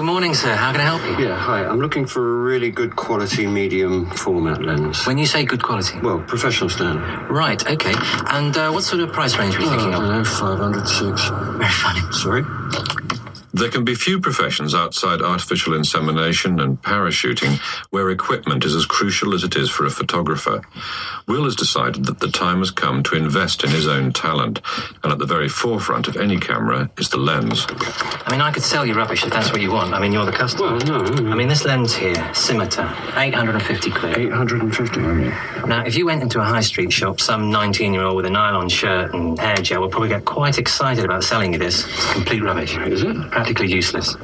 Good morning, sir. How can I help you? Yeah, hi. I'm looking for a really good quality medium format lens. When you say good quality? Well, professional standard. Right, okay. And what sort of price range were you thinking I of? don't know, 500, 6. Very funny. Sorry? There can be few professions outside artificial insemination and parachuting where equipment is as crucial as it is for a photographer. Will has decided that the time has come to invest in his own talent, and at the very forefront of any camera is the lens. I mean, I could sell you rubbish if that's what you want. I mean, you're the customer. Well, no. I mean, this lens here, Scimitar, 850 quid. 850, I mean. Now, if you went into a high street shop, some 19-year-old with a nylon shirt and hair gel would probably get quite excited about selling you this. It's complete rubbish. Is it? Practically useless.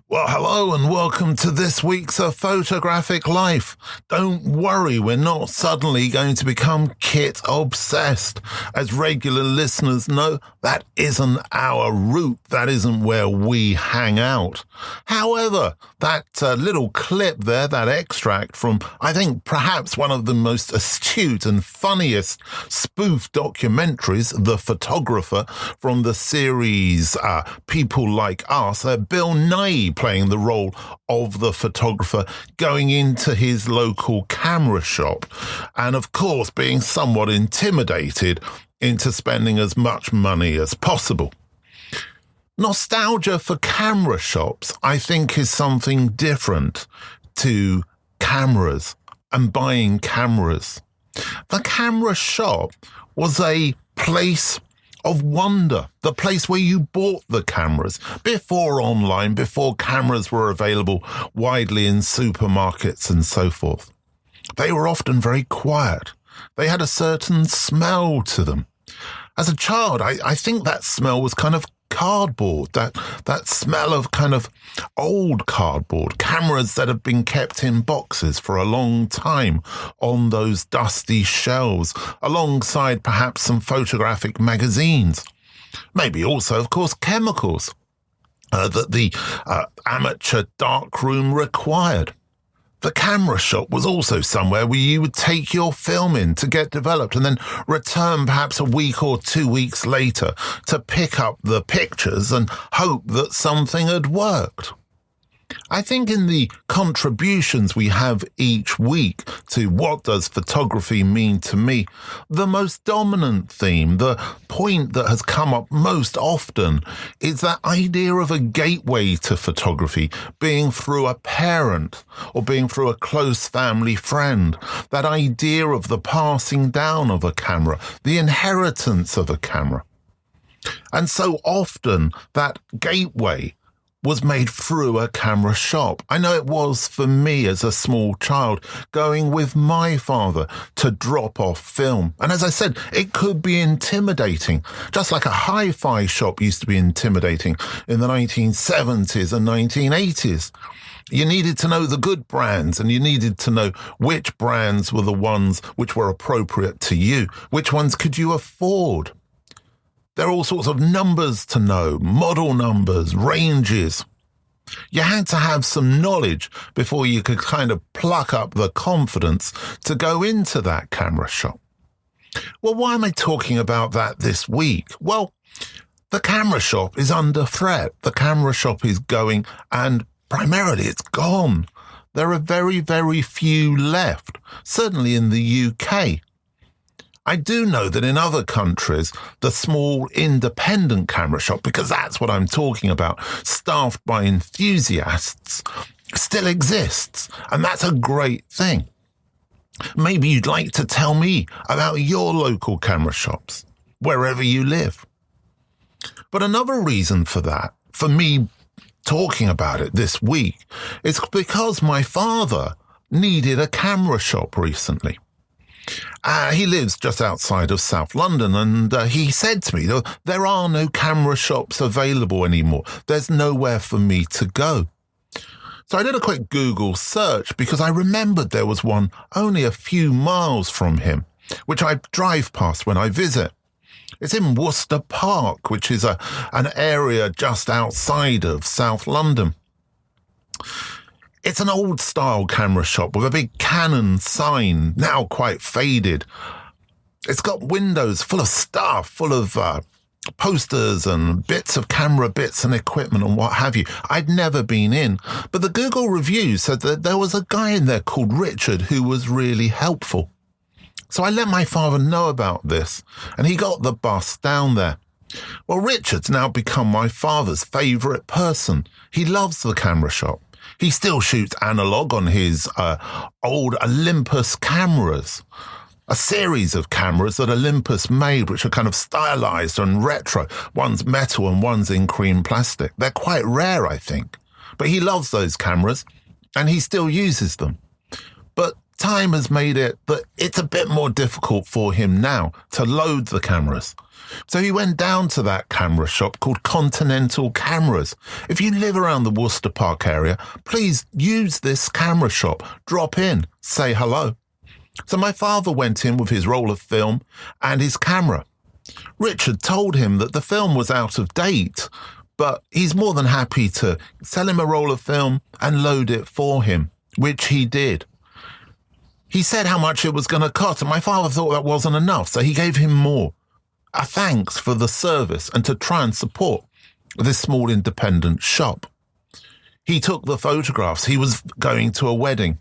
Well, hello and welcome to this week's Photographic Life. Don't worry, we're not suddenly going to become kit obsessed. As regular listeners know, that isn't our route. That isn't where we hang out. However, that little clip there, that extract from, I think, perhaps one of the most astute and funniest spoof documentaries, The Photographer, from the series People Like Us, Bill Nye playing the role of the photographer going into his local camera shop and, of course, being somewhat intimidated into spending as much money as possible. Nostalgia for camera shops, I think, is something different to cameras and buying cameras. The camera shop was a place of wonder, the place where you bought the cameras before online, before cameras were available widely in supermarkets and so forth. They were often very quiet. They had a certain smell to them. As a child, I think that smell was kind of cardboard, that smell of kind of old cardboard, cameras that have been kept in boxes for a long time on those dusty shelves, alongside perhaps some photographic magazines. Maybe also, of course, chemicals that the amateur darkroom required. The camera shop was also somewhere where you would take your film in to get developed and then return perhaps a week or 2 weeks later to pick up the pictures and hope that something had worked. I think in the contributions we have each week to what does photography mean to me, the most dominant theme, the point that has come up most often is that idea of a gateway to photography being through a parent or being through a close family friend, that idea of the passing down of a camera, the inheritance of a camera. And so often that gateway was made through a camera shop. I know it was for me as a small child, going with my father to drop off film. And as I said, it could be intimidating, just like a hi-fi shop used to be intimidating in the 1970s and 1980s. You needed to know the good brands, and you needed to know which brands were the ones which were appropriate to you. Which ones could you afford? There are all sorts of numbers to know, model numbers, ranges. You had to have some knowledge before you could kind of pluck up the confidence to go into that camera shop. Well, why am I talking about that this week? Well, the camera shop is under threat. The camera shop is going, and primarily it's gone. There are very, very few left, certainly in the UK. I do know that in other countries, the small independent camera shop, because that's what I'm talking about, staffed by enthusiasts, still exists. And that's a great thing. Maybe you'd like to tell me about your local camera shops, wherever you live. But another reason for that, for me talking about it this week, is because my father needed a camera shop recently. He lives just outside of South London, and he said to me, there are no camera shops available anymore. There's nowhere for me to go. So I did a quick Google search because I remembered there was one only a few miles from him, which I drive past when I visit. It's in Worcester Park, which is an area just outside of South London. It's an old-style camera shop with a big Canon sign, now quite faded. It's got windows full of stuff, full of posters and bits of camera bits and equipment and what have you. I'd never been in, but the Google review said that there was a guy in there called Richard who was really helpful. So I let my father know about this, and he got the bus down there. Well, Richard's now become my father's favourite person. He loves the camera shop. He still shoots analog on his old Olympus cameras. A series of cameras that Olympus made, which are kind of stylized and retro. One's metal and one's in cream plastic. They're quite rare, I think. But he loves those cameras and he still uses them. But time has made it that it's a bit more difficult for him now to load the cameras. So he went down to that camera shop called Continental Cameras. If you live around the Worcester Park area, please use this camera shop. Drop in, say hello. So my father went in with his roll of film and his camera. Richard told him that the film was out of date, but he's more than happy to sell him a roll of film and load it for him, which he did. He said how much it was going to cost, and my father thought that wasn't enough, so he gave him more. A thanks for the service and to try and support this small independent shop. He took the photographs. He was going to a wedding.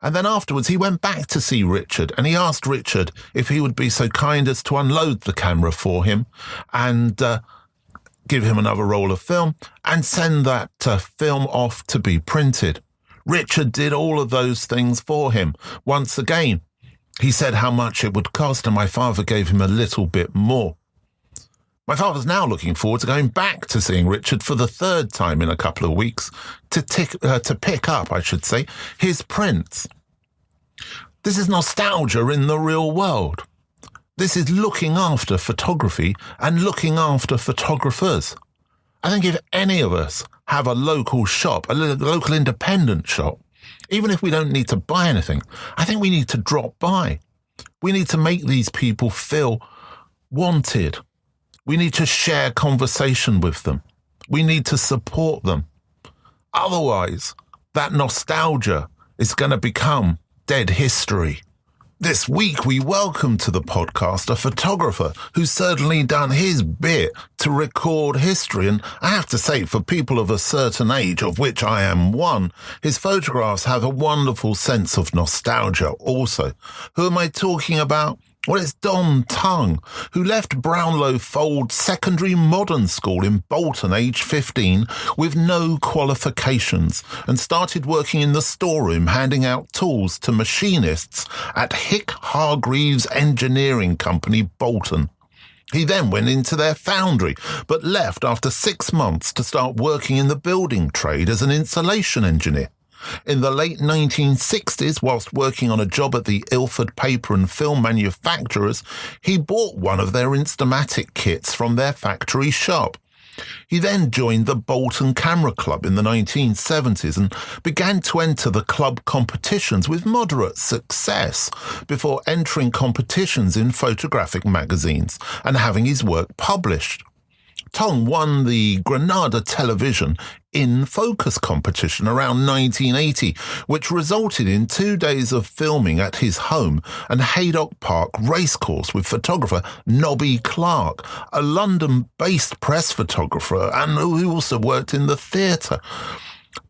And then afterwards, he went back to see Richard and he asked Richard if he would be so kind as to unload the camera for him and give him another roll of film and send that film off to be printed. Richard did all of those things for him. Once again, he said how much it would cost and my father gave him a little bit more. My father's now looking forward to going back to seeing Richard for the third time in a couple of weeks to pick up, his prints. This is nostalgia in the real world. This is looking after photography and looking after photographers. I think if any of us have a local shop, a local independent shop, even if we don't need to buy anything, I think we need to drop by. We need to make these people feel wanted. We need to share conversation with them. We need to support them. Otherwise, that nostalgia is going to become dead history. This week, we welcome to the podcast a photographer who's certainly done his bit to record history. And I have to say, for people of a certain age, of which I am one, his photographs have a wonderful sense of nostalgia also. Who am I talking about? Well, it's Don Tonge, who left Brownlow Fold Secondary Modern School in Bolton, aged 15, with no qualifications, and started working in the storeroom handing out tools to machinists at Hick Hargreaves Engineering Company, Bolton. He then went into their foundry, but left after 6 months to start working in the building trade as an insulation engineer. In the late 1960s, whilst working on a job at the Ilford paper and film manufacturers, he bought one of their Instamatic kits from their factory shop. He then joined the Bolton Camera Club in the 1970s and began to enter the club competitions with moderate success before entering competitions in photographic magazines and having his work published. Tonge won the Granada Television In Focus competition around 1980, which resulted in 2 days of filming at his home and Haydock Park racecourse with photographer Nobby Clark, a London-based press photographer and who also worked in the theatre.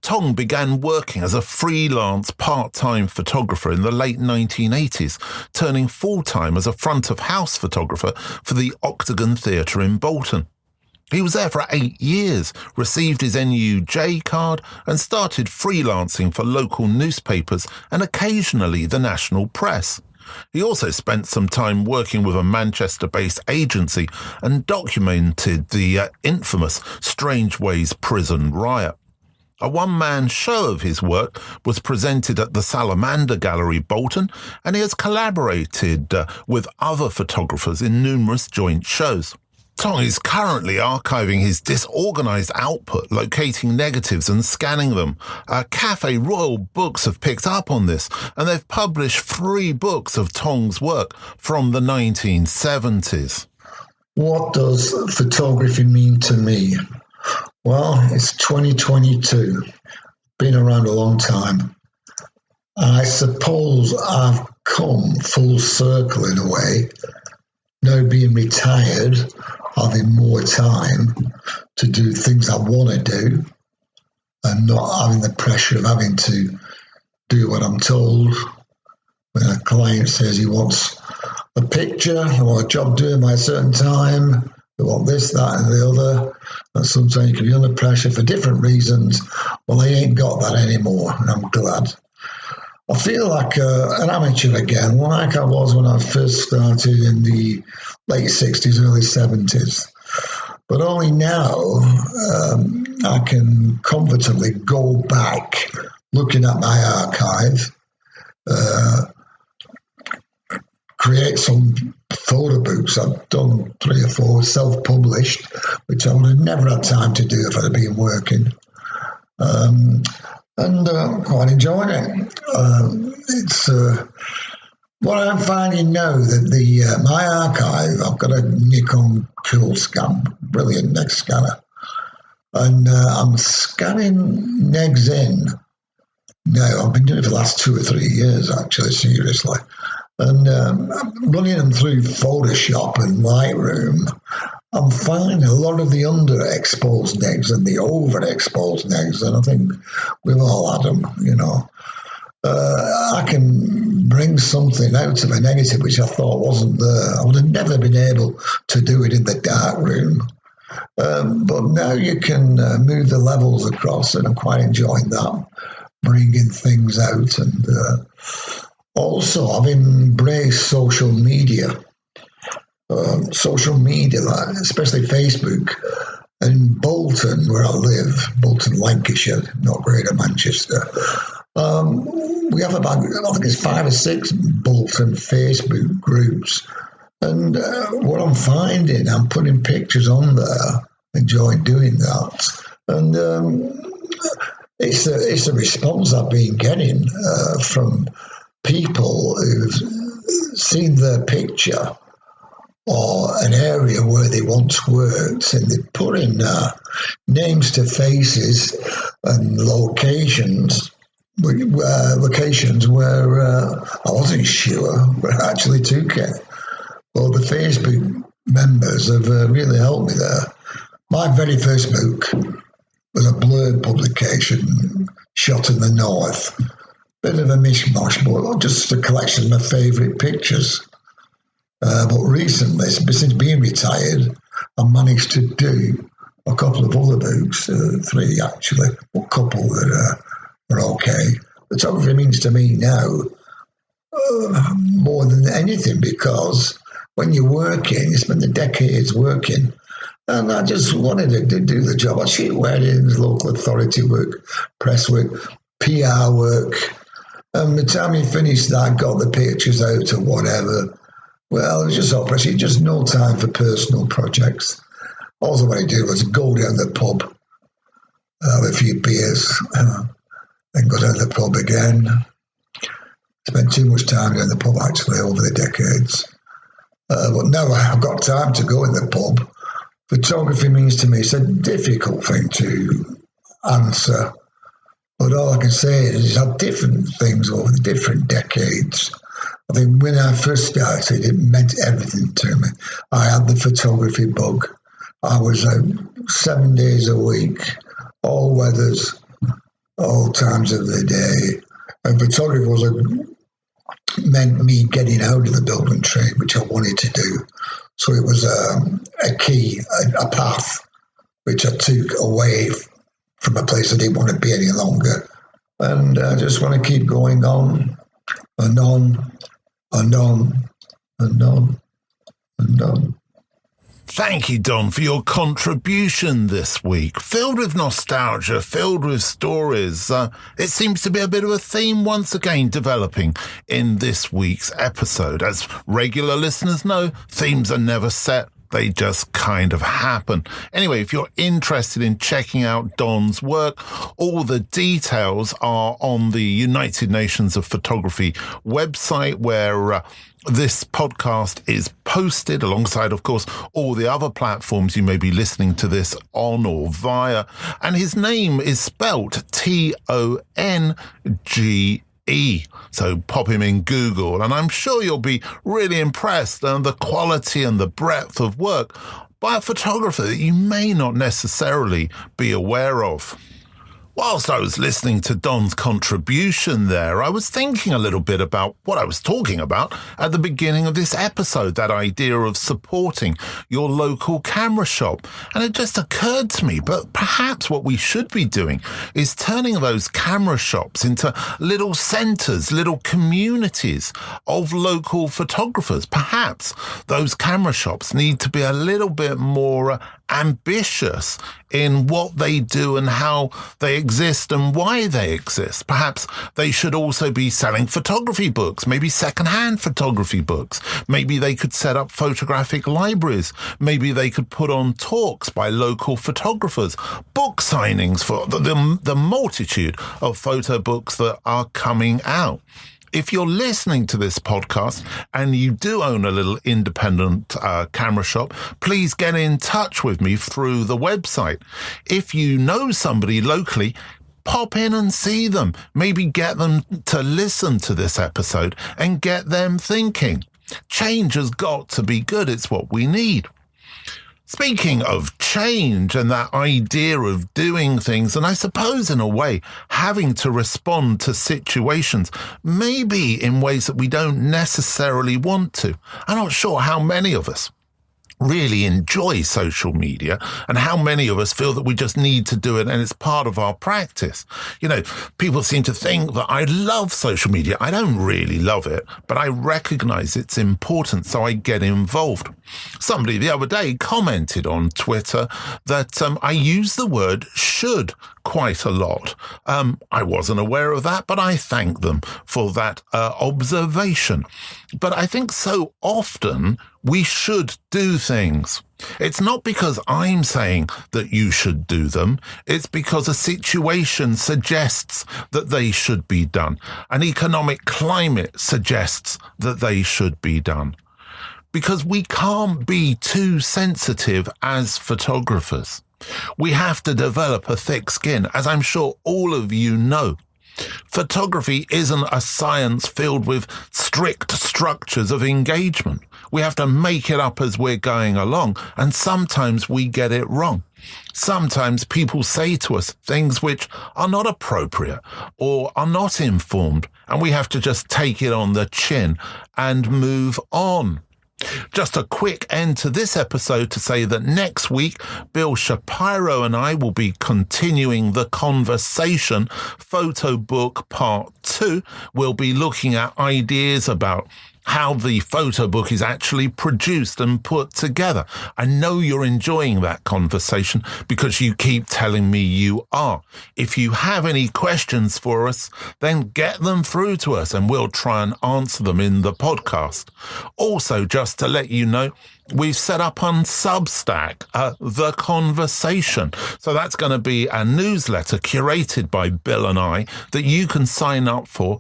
Tonge began working as a freelance part-time photographer in the late 1980s, turning full-time as a front-of-house photographer for the Octagon Theatre in Bolton. He was there for 8 years, received his NUJ card and started freelancing for local newspapers and occasionally the national press. He also spent some time working with a Manchester-based agency and documented the infamous Strangeways prison riot. A one-man show of his work was presented at the Salamander Gallery, Bolton, and he has collaborated with other photographers in numerous joint shows. Tonge is currently archiving his disorganized output, locating negatives and scanning them. Cafe Royal Books have picked up on this, and they've published 3 books of Tonge's work from the 1970s. What does photography mean to me? Well, it's 2022. Been around a long time. I suppose I've come full circle in a way. Now being retired, having more time to do things I want to do and not having the pressure of having to do what I'm told. When a client says he wants a picture or a job doing by a certain time, they want this, that, and the other. And sometimes you can be under pressure for different reasons. Well, I ain't got that anymore, and I'm glad. I feel like an amateur again, like I was when I first started in the late 60s, early 70s. But only now I can comfortably go back looking at my archive, create some photo books. I've done 3 or 4 self-published, which I would have never had time to do if I'd been working. And quite enjoying it. It's what I'm finding now that my archive, I've got a Nikon Cool Scan, brilliant neg scanner, and I'm scanning negs in now. I've been doing it for the last 2 or 3 years, actually, seriously. And running them through Photoshop and Lightroom, I'm finding a lot of the underexposed negs and the overexposed negs, and I think we've all had them, you know. I can bring something out of a negative which I thought wasn't there. I would have never been able to do it in the dark room. But now you can move the levels across, and I'm quite enjoying that, bringing things out. And also, I've embraced social media. Social media, especially Facebook, and Bolton, where I live, Bolton, Lancashire, not Greater Manchester. We have about, I think it's 5 or 6 Bolton Facebook groups. And what I'm finding, I'm putting pictures on there, enjoying doing that. And it's a response I've been getting from people who've seen their picture or an area where they once worked, and they put in names to faces and locations where I wasn't sure, but I actually took it. Well, the Facebook members have really helped me there. My very first book was a blurred publication shot in the north. Bit of a mishmash, but just a collection of my favourite pictures. But recently, since being retired, I managed to do a couple of other books, 3 actually, a couple that are okay. Photography means to me now more than anything, because when you're working, you spend the decades working, and I just wanted to do the job. I shoot weddings, local authority work, press work, PR work, and by the time you finish that, got the pictures out or whatever, well, it was just opera. Just no time for personal projects. All I wanted to do was go down the pub, have a few beers, then go down the pub again. Spent too much time down the pub, actually, over the decades. But now I've got time to go in the pub. Photography means to me, it's a difficult thing to answer. But all I can say is I've had different things over the different decades. I think when I first started, it meant everything to me. I had the photography bug. I was out 7 days a week, all weathers, all times of the day. And photography meant me getting out of the building trade, which I wanted to do. So it was a key, a path, which I took away from a place I didn't want to be any longer. And I just want to keep going on and on and on and on and on. Thank you, Don, for your contribution this week. Filled with nostalgia, filled with stories. It seems to be a bit of a theme once again developing in this week's episode. As regular listeners know, themes are never set. They just kind of happen. Anyway, if you're interested in checking out Don's work, all the details are on the United Nations of Photography website, where this podcast is posted alongside, of course, all the other platforms you may be listening to this on or via. And his name is spelt Tonge. So pop him in Google, and I'm sure you'll be really impressed at the quality and the breadth of work. by a photographer that you may not necessarily be aware of. Whilst I was listening to Don's contribution there, I was thinking a little bit about what I was talking about at the beginning of this episode, that idea of supporting your local camera shop. And it just occurred to me, but perhaps what we should be doing is turning those camera shops into little centres, little communities of local photographers. Perhaps those camera shops need to be a little bit more ambitious in what they do and how they exist and why they exist. Perhaps they should also be selling photography books, maybe secondhand photography books. Maybe they could set up photographic libraries. Maybe they could put on talks by local photographers, book signings for the multitude of photo books that are coming out. If you're listening to this podcast and you do own a little independent camera shop, please get in touch with me through the website. If you know somebody locally, pop in and see them. Maybe get them to listen to this episode and get them thinking. Change has got to be good. It's what we need. Speaking of change and that idea of doing things, and I suppose in a way having to respond to situations, maybe in ways that we don't necessarily want to. I'm not sure how many of us really enjoy social media and how many of us feel that we just need to do it and it's part of our practice. You know, people seem to think that I love social media. I don't really love it, but I recognize its importance, so I get involved. Somebody the other day commented on Twitter that I use the word should quite a lot. I wasn't aware of that, but I thank them for that observation. But I think so often we should do things. It's not because I'm saying that you should do them. It's because a situation suggests that they should be done. An economic climate suggests that they should be done. Because we can't be too sensitive as photographers. We have to develop a thick skin, as I'm sure all of you know. Photography isn't a science filled with strict structures of engagement. We have to make it up as we're going along, and sometimes we get it wrong. Sometimes people say to us things which are not appropriate or are not informed, and we have to just take it on the chin and move on. Just a quick end to this episode to say that next week, Bill Shapiro and I will be continuing the conversation. Photo book part 2. We'll be looking at ideas about how the photo book is actually produced and put together. I know you're enjoying that conversation because you keep telling me you are. If you have any questions for us, then get them through to us and we'll try and answer them in the podcast. Also, just to let you know, we've set up on Substack, The Conversation. So that's going to be a newsletter curated by Bill and I that you can sign up for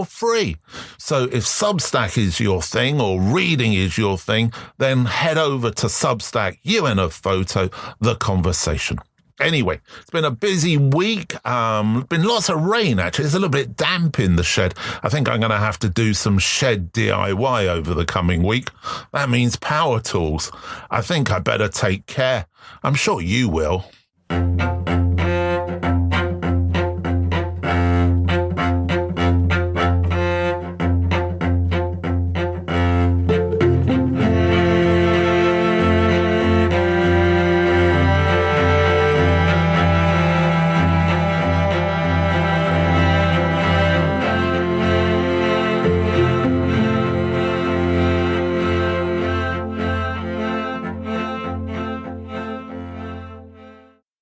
free. So if Substack is your thing or reading is your thing, then head over to Substack, UN of Photo, The Conversation. Anyway, it's been a busy week. Been lots of rain, actually. It's a little bit damp in the shed. I think I'm going to have to do some shed DIY over the coming week. That means power tools. I think I better take care. I'm sure you will.